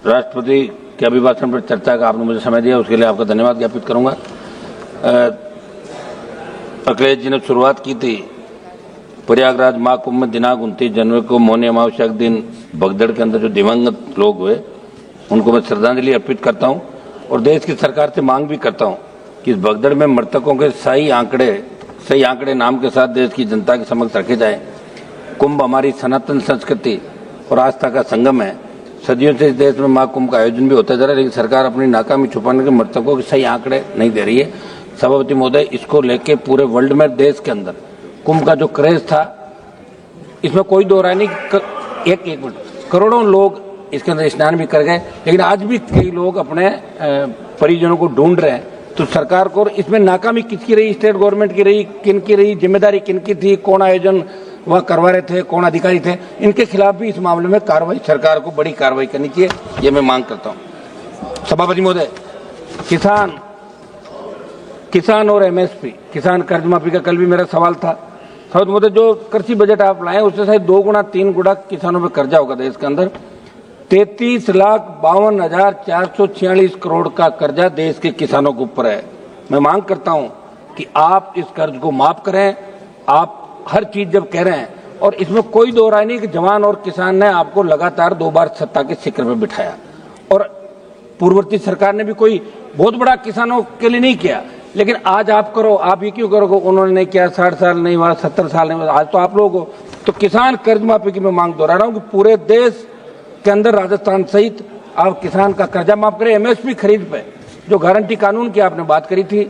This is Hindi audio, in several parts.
राष्ट्रपति के अभिभाषण पर चर्चा का आपने मुझे समय दिया, उसके लिए आपका धन्यवाद ज्ञापित करूंगा। अखिलेश जी ने शुरुआत की थी प्रयागराज महाकुंभ में दिनांक 29 जनवरी को मौनी अमावस्या के दिन भगदड़ के अंदर जो दिवंगत लोग हुए उनको मैं श्रद्धांजलि अर्पित करता हूं और देश की सरकार से मांग भी करता हूं कि इस भगदड़ में मृतकों के सही आंकड़े नाम के साथ देश की जनता के समक्ष रखे जाए। कुंभ हमारी सनातन संस्कृति और आस्था का संगम है। सदियों से इस देश में महाकुंभ का आयोजन भी होता जा रहा है, लेकिन सरकार अपनी नाकामी छुपाने के मृतकों के सही आंकड़े नहीं दे रही है। सभापति महोदय, इसको लेके पूरे वर्ल्ड में देश के अंदर कुंभ का जो क्रेज था, इसमें कोई दो राय नहीं। एक मिनट, करोड़ों लोग इसके अंदर स्नान भी कर गए, लेकिन आज भी कई लोग अपने परिजनों को ढूंढ रहे हैं। तो सरकार को इसमें नाकामी किसकी रही, स्टेट गवर्नमेंट की रही, किनकी रही, जिम्मेदारी किनकी थी, कौन आयोजन वहाँ करवा रहे थे, कौन अधिकारी थे, इनके खिलाफ भी इस मामले में कार्रवाई, सरकार को बड़ी कार्रवाई करनी चाहिए, ये मैं मांग करता हूँ। सभापति महोदय, किसान और एमएसपी, किसान कर्ज माफी का कल भी मेरा सवाल था। सभापति महोदय, जो कृषि बजट आप लाए उससे शायद 2 गुना 3 गुना किसानों पर कर्जा होगा देश के अंदर। 33,52,446 करोड़ का कर्जा देश के किसानों के ऊपर है। मैं मांग करता हूं कि आप इस कर्ज को माफ करें। आप हर चीज जब कह रहे हैं, और इसमें कोई दो राय नहीं कि जवान और किसान ने आपको लगातार 2 बार सत्ता के शिखर पर बिठाया, और पूर्ववर्ती सरकार ने भी कोई बहुत बड़ा किसानों के लिए नहीं किया, लेकिन आज आप करो, आप ये क्यों करोगे? उन्होंने नहीं किया, 60 साल नहीं हुआ, 70 साल नहीं हुआ, आज तो आप लोग हो। तो किसान कर्ज माफी की मैं मांग दोहरा रहा हूं कि पूरे देश के अंदर राजस्थान सहित आप किसान का कर्जा माफ करें। एमएसपी खरीद पे जो गारंटी कानून की आपने बात करी थी,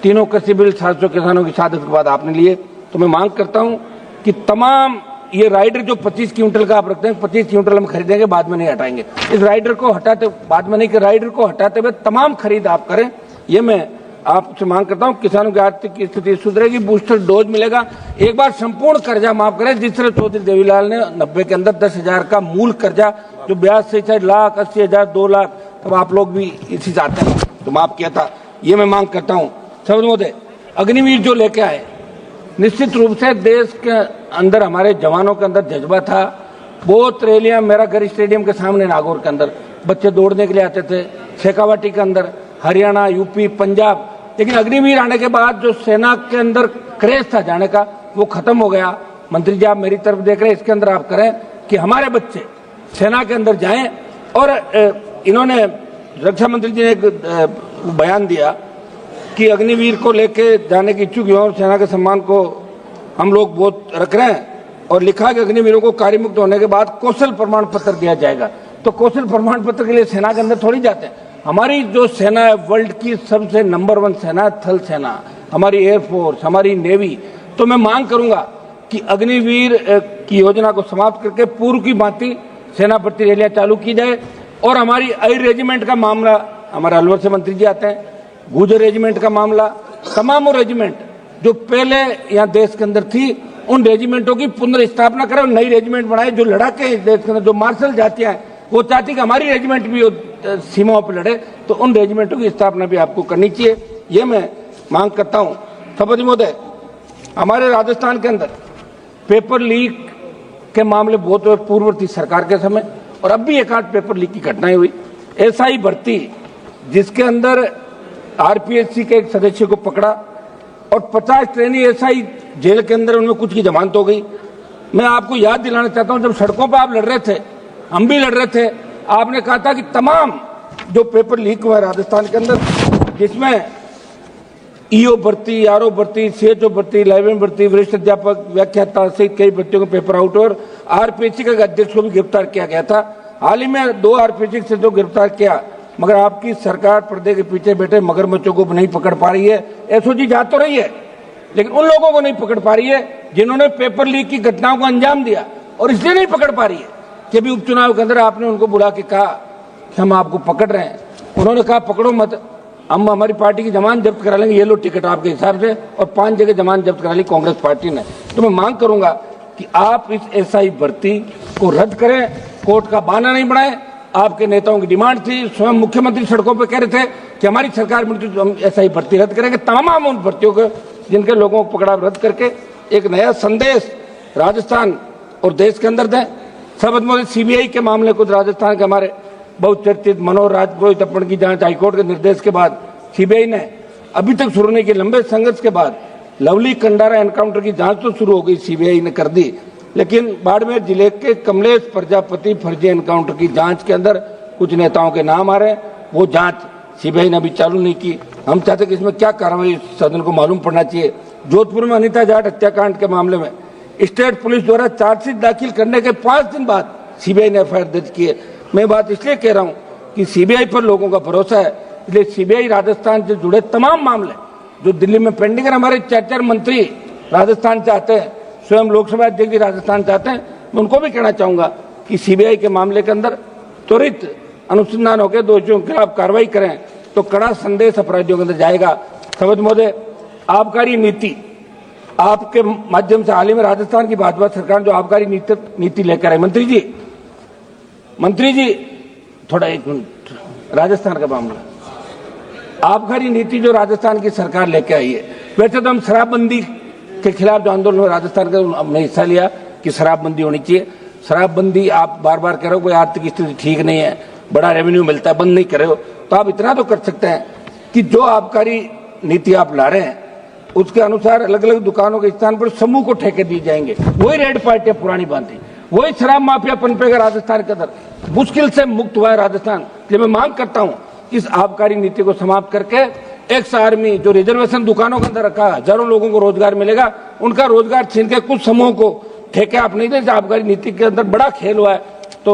तीनों कृषि बिल 700 किसानों की शहादत के बाद आपने लिए, तो मैं मांग करता हूं कि तमाम ये राइडर जो 25 क्विंटल का आप रखते हैं, 25 क्विंटल हम खरीदेंगे, बाद में नहीं हटाएंगे। इस राइडर को हटाते, बाद में नहीं कि राइडर को हटाते हुए तमाम खरीद आप करें, ये मैं आपसे मांग करता हूं। किसानों की आर्थिक स्थिति सुधरेगी, बूस्टर डोज मिलेगा। एक बार संपूर्ण कर्जा माफ करें, जिस तरह चौधरी देवीलाल ने 90 के अंदर 10,000 का मूल कर्जा जो ब्याज से शायद 1,80,000 2 लाख, तब आप लोग भी इसी चाहते हैं तो माफ किया था, ये मैं मांग करता हूं। सभापति महोदय, अग्निवीर जो लेके आए, निश्चित रूप से देश के अंदर हमारे जवानों के अंदर जज्बा था। बहुत रैलियां, मेरा घर स्टेडियम के सामने नागौर के अंदर बच्चे दौड़ने के लिए आते थे, शेखावाटी के अंदर, हरियाणा, यूपी, पंजाब, लेकिन अग्निवीर आने के बाद जो सेना के अंदर क्रेज था जाने का, वो खत्म हो गया। मंत्री जी, आप मेरी तरफ देख रहे हैं, इसके अंदर आप करें कि हमारे बच्चे सेना के अंदर जाएं। और इन्होंने, रक्षा मंत्री जी ने एक बयान दिया कि अग्निवीर को लेके जाने की इच्छुक युवाओं और सेना के सम्मान को हम लोग बहुत रख रहे हैं, और लिखा कि अग्निवीरों को कार्यमुक्त होने के बाद कौशल प्रमाण पत्र दिया जाएगा। तो कौशल प्रमाण पत्र के लिए सेना के अंदर थोड़ी जाते हैं। हमारी जो सेना है, वर्ल्ड की सबसे नंबर 1 सेना, थल सेना, हमारी एयरफोर्स, हमारी नेवी। तो मैं मांग करूंगा कि अग्निवीर की योजना को समाप्त करके पूर्व की भांति सेना भर्ती रैलियां चालू की जाए। और हमारी आई रेजिमेंट का मामला, हमारे अलवर से मंत्री जी आते हैं, गुजर रेजिमेंट का मामला, तमाम रेजिमेंट जो पहले यहाँ देश के अंदर थी, उन रेजिमेंटों की पुनर्स्थापना करें, नई रेजिमेंट बनाए। जो लड़ाके देश के अंदर, जो मार्शल जातियां हैं, वो चाहती कि हमारी रेजिमेंट भी सीमाओं पर लड़े, तो उन रेजिमेंटों की स्थापना भी आपको करनी चाहिए, ये मैं मांग करता हूं। सभापति महोदय, हमारे राजस्थान के अंदर पेपर लीक के मामले बहुत हुए पूर्ववर्ती सरकार के समय, और अब भी एक आध पेपर लीक की घटनाएं हुई। एसआई भर्ती, जिसके अंदर आरपीएससी के एक सदस्य को पकड़ा और 50 ट्रेनी एसआई जेल के अंदर, उनमें कुछ की जमानत हो गई। मैं आपको याद दिलाना चाहता हूं, जब सड़कों पर आप लड़ रहे थे, हम भी लड़ रहे थे, आपने कहा था कि तमाम जो पेपर लीक हुआ है राजस्थान के अंदर, जिसमें ईओ भर्ती, आरओ भर्ती, सीएचओ भर्ती, लाइब्रेरी भर्ती, वरिष्ठ अध्यापक, व्याख्याता सहित कई भर्तियों के पेपर आउट, और आरपीएससी के अध्यक्ष को भी गिरफ्तार किया गया था। हाल ही में 2 आरपीएससी से जो गिरफ्तार किया, मगर आपकी सरकार पर्दे के पीछे बैठे मगरमच्छों को नहीं पकड़ पा रही है। एसओजी जा तो रही है, लेकिन उन लोगों को नहीं पकड़ पा रही है जिन्होंने पेपर लीक की घटनाओं को अंजाम दिया, और इसलिए नहीं पकड़ पा रही है कि अभी उपचुनाव के अंदर आपने उनको बुला के कहा कि हम आपको पकड़ रहे हैं, उन्होंने कहा पकड़ो मत, हम हमारी पार्टी की जमानत जब्त करा लेंगे, ये लो टिकट आपके हिसाब से, और 5 जगह जमानत जब्त करा ली कांग्रेस पार्टी ने। तो मैं मांग करूंगा कि आप इस एसआई भर्ती को रद्द करें, कोर्ट का बहाना नहीं बनाए। आपके नेताओं की डिमांड थी, स्वयं मुख्यमंत्री सड़कों पर कह रहे थे कि हमारी सरकार मिलती तो हम एसआई भर्ती रद्द करेंगे। तमाम उन भर्तियों को जिनके लोगों को पकड़ा रद्द करके एक नया संदेश राजस्थान और देश के अंदर दें। सभापति महोदय, सीबीआई के मामले को राजस्थान के हमारे बहुचर्चित मनोहर राजपुरोहित अपहरण की जांच हाईकोर्ट के निर्देश के बाद सीबीआई ने अभी तक शुरू नहीं की। लंबे संघर्ष के बाद लवली कंडारा एनकाउंटर की जांच तो शुरू हो गई, सीबीआई ने कर दी, लेकिन बाड़मेर जिले के कमलेश प्रजापति फर्जी एनकाउंटर की जांच के अंदर कुछ नेताओं के नाम आ रहे हैं, वो जांच सीबीआई ने अभी चालू नहीं की। हम चाहते कि इसमें क्या कार्रवाई सदन को मालूम पड़ना चाहिए। जोधपुर में अनिता जाट हत्याकांड के मामले में स्टेट पुलिस द्वारा चार्जशीट दाखिल करने के 5 दिन बाद सीबीआई ने एफआईआर दर्ज की है। मैं बात इसलिए कह रहा हूं कि सीबीआई पर लोगों का भरोसा है, इसलिए सीबीआई राजस्थान से जुड़े तमाम मामले जो दिल्ली में पेंडिंग है, हमारे 4 मंत्री राजस्थान चाहते हैं, स्वयं लोकसभा अध्यक्ष भी राजस्थान चाहते हैं, मैं उनको भी कहना चाहूंगा कि सीबीआई के मामले के अंदर त्वरित अनुसंधान होकर दोषियों के खिलाफ कार्रवाई करें तो कड़ा संदेश अपराधियों के अंदर जाएगा। सवद महोदय, आबकारी नीति आपके माध्यम से हाल ही में राजस्थान की भाजपा सरकार जो आबकारी नीति लेकर आई, मंत्री जी थोड़ा एक मिनट, राजस्थान का मामला, आबकारी नीति जो राजस्थान की सरकार लेकर आई है, वैसे तो हम शराबबंदी के खिलाफ जो आंदोलन में राजस्थान का हमने हिस्सा लिया कि शराबबंदी होनी चाहिए। शराबबंदी आप बार बार कह रहे हो कोई आर्थिक स्थिति ठीक नहीं है, बड़ा रेवेन्यू मिलता है, बंद नहीं कर रहे हो, तो आप इतना तो कर सकते हैं कि जो आबकारी नीति आप ला रहे हैं उसके अनुसार अलग अलग दुकानों के स्थान पर समूह को ठेके दिए जाएंगे। वही रेड पार्टियां पुरानी बांधी, वही शराब माफिया पनपेगा राजस्थान के अंदर, मुश्किल से मुक्त हुआ है राजस्थान। इसलिए मैं मांग करता हूं इस आबकारी नीति को समाप्त करके एक्स आर्मी जो रिजर्वेशन दुकानों के अंदर रखा, हजारों लोगों को रोजगार मिलेगा, उनका रोजगार छीन के कुछ समूहों को ठेके आप नहीं दे। आबकारी नीति के अंदर बड़ा खेल हुआ है। तो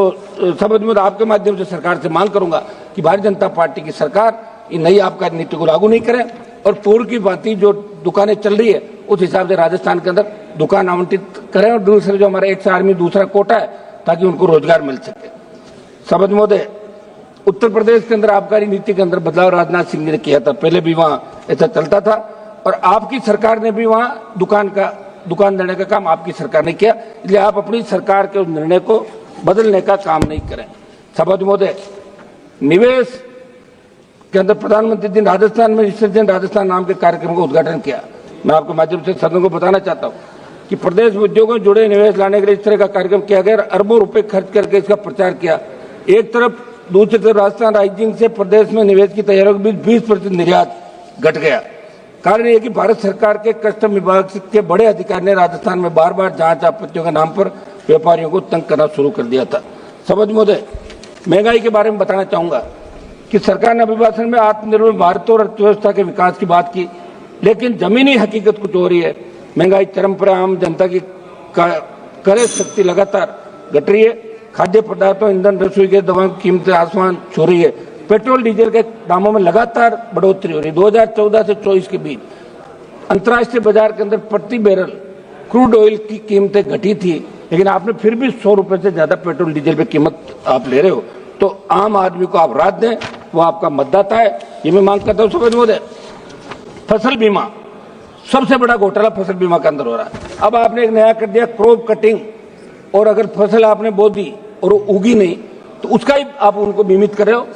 समझ में आपके माध्यम से सरकार से मांग करूंगा कि भारतीय जनता पार्टी की सरकार ये नई आबकारी नीति को लागू नहीं करे और पूर्व की भांति जो दुकानें चल रही है उस हिसाब से राजस्थान के अंदर दुकान आवंटित करें और दूसरे जो हमारा एक्स आर्मी दूसरा कोटा है ताकि उनको रोजगार मिल सके। समझ महोदय, उत्तर प्रदेश के अंदर आबकारी नीति के अंदर बदलाव राजनाथ सिंह जी ने किया था, पहले भी वहां ऐसा चलता था और आपकी सरकार ने भी वहां दुकान देने का काम आपकी सरकार ने किया, इसलिए आप अपनी सरकार के उस निर्णय को बदलने का काम नहीं करें। समझ महोदय, निवेश के अंदर प्रधानमंत्री जी राजस्थान में रिसर्जेंट राजस्थान नाम के कार्यक्रम का उद्घाटन किया। मैं आपके माध्यम से सदन को बताना चाहता हूं कि प्रदेश में उद्योगों से जुड़े निवेश लाने के लिए इस तरह का कार्यक्रम किया गया, अरबों रुपए खर्च करके इसका प्रचार किया। एक तरफ, दूसरी तरफ राजस्थान राइजिंग से प्रदेश में निवेश की तैयारियों के बीच 20% निर्यात घट गया। कारण यह कि भारत सरकार के कस्टम विभाग के बड़े अधिकारी ने राजस्थान में बार बार जांच आपत्तियों के नाम पर व्यापारियों को तंग करना शुरू कर दिया था। समझ महोदय, महंगाई के बारे में बताना चाहूंगा कि सरकार ने अभिभाषण में आत्मनिर्भर भारत और अर्थव्यवस्था के विकास की बात की, लेकिन जमीनी हकीकत कुछ हो रही है। महंगाई चरम पर, आम जनता की क्रय शक्ति लगातार घट रही है। खाद्य पदार्थों, ईंधन, रसोई गैस, दवाओं की कीमतें आसमान छू रही है। पेट्रोल डीजल के दामों में लगातार बढ़ोतरी हो रही है। 2014 से 24 के बीच अंतर्राष्ट्रीय बाजार के अंदर प्रति बैरल क्रूड ऑयल की कीमतें घटी थी, लेकिन आपने फिर भी 100 रुपए से ज्यादा पेट्रोल डीजल पे कीमत आप ले रहे हो, तो आम आदमी को आप राहत दें, वो आपका मतदाता है, ये मैं मांग करता हूं। समझ महोदय, फसल बीमा, सबसे बड़ा घोटाला फसल बीमा के अंदर हो रहा है। अब आपने एक नया कर दिया क्रॉप कटिंग, और अगर फसल आपने बो दी और उगी नहीं तो उसका ही आप उनको बीमित कर रहे हो।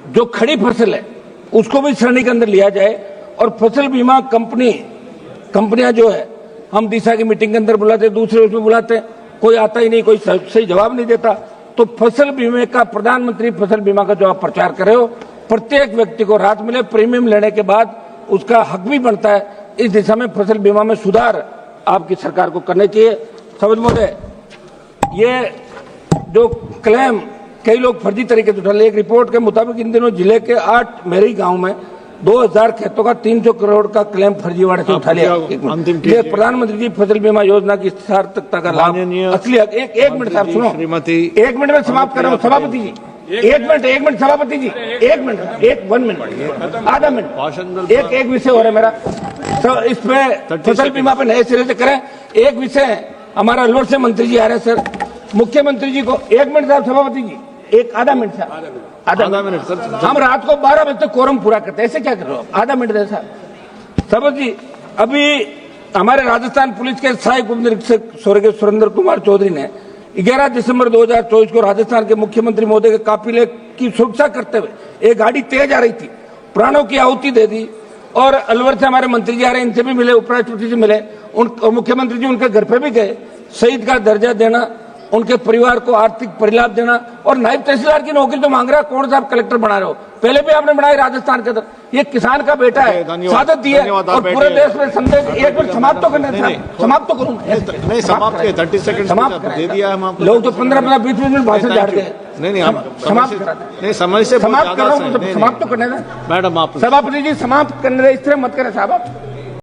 जो खड़ी फसल है उसको भी श्रेणी के अंदर लिया जाए। और फसल बीमा कंपनियां जो है, हम दिशा की मीटिंग के अंदर बुलाते, दूसरे उसमें बुलाते, कोई आता ही नहीं, कोई सही जवाब नहीं देता। तो फसल बीमे का, प्रधानमंत्री फसल बीमा का जो आप प्रचार कर रहे हो, प्रत्येक व्यक्ति को राहत मिले, प्रीमियम लेने के बाद उसका हक भी बनता है। इस दिशा में फसल बीमा में सुधार आपकी सरकार को करने चाहिए। समझ महोदय, ये जो क्लेम कई लोग फर्जी तरीके से उठा रहे, एक रिपोर्ट के मुताबिक इन दिनों जिले के 8 मेरी गांव में 2000 खेतों का 300 करोड़ का क्लेम फर्जीवाड़े से उठा लिया। ये प्रधानमंत्री जी फसल बीमा योजना की सार्थकता का लाभ असली। एक मिनट साहब सुनो, 1 मिनट में समाप्त कर रहा हूँ सभापति जी, 1 मिनट सभापति जी, 1 मिनट, आधा मिनट, एक विषय हो रहा है मेरा, तो इस पे फसल बीमा पे नए सिरे से करें। एक विषय हमारा अलवर से मंत्री जी आ रहे हैं सर, मुख्यमंत्री जी को 1 मिनट साहब, सभापति जी आधा मिनट साहब, आधा मिनट सर, हम रात को 12 बजे तक कोरम पूरा करते हैं, ऐसे क्या कर रहे हो? आधा मिनट दे साहब। सभापति जी, अभी हमारे राजस्थान पुलिस के सहायक उप निरीक्षक स्वर्गीय सुरेंद्र कुमार चौधरी ने 11 दिसंबर 2024 को राजस्थान के मुख्यमंत्री महोदय के काफिले की सुरक्षा करते हुए एक गाड़ी तेज आ रही थी, प्राणों की आहुति दे दी। और अलवर से हमारे मंत्री जी आ रहे हैं, इनसे भी मिले, उपराष्ट्रपति से मिले, मुख्यमंत्री जी उनके घर पे भी गए। शहीद का दर्जा देना उनके परिवार को आर्थिक परिलाभ देना, और नायब तहसीलदार की नौकरी तो मांग रहा है, कौन सा आप कलेक्टर बना रहे हो? पहले भी आपने बनाई राजस्थान के अंदर। ये किसान का बेटा है, सादत दी है, और पूरे देश में संदेश। एक मिनट समाप्त तो करने, समाप्त तो करूँ नहीं, समाप्त 30 सेकंड दे दिया है हम। लोग तो 15-15 20 मिनट भाषण झाड़ गए। नहीं, हम समाप्त करा नहीं, समय से समाप्त कर रहा हूँ, समाप्त तो करने दें मैडम। आप सभापति जी समाप्त करने दें, इस तरह मत करें साहब आप।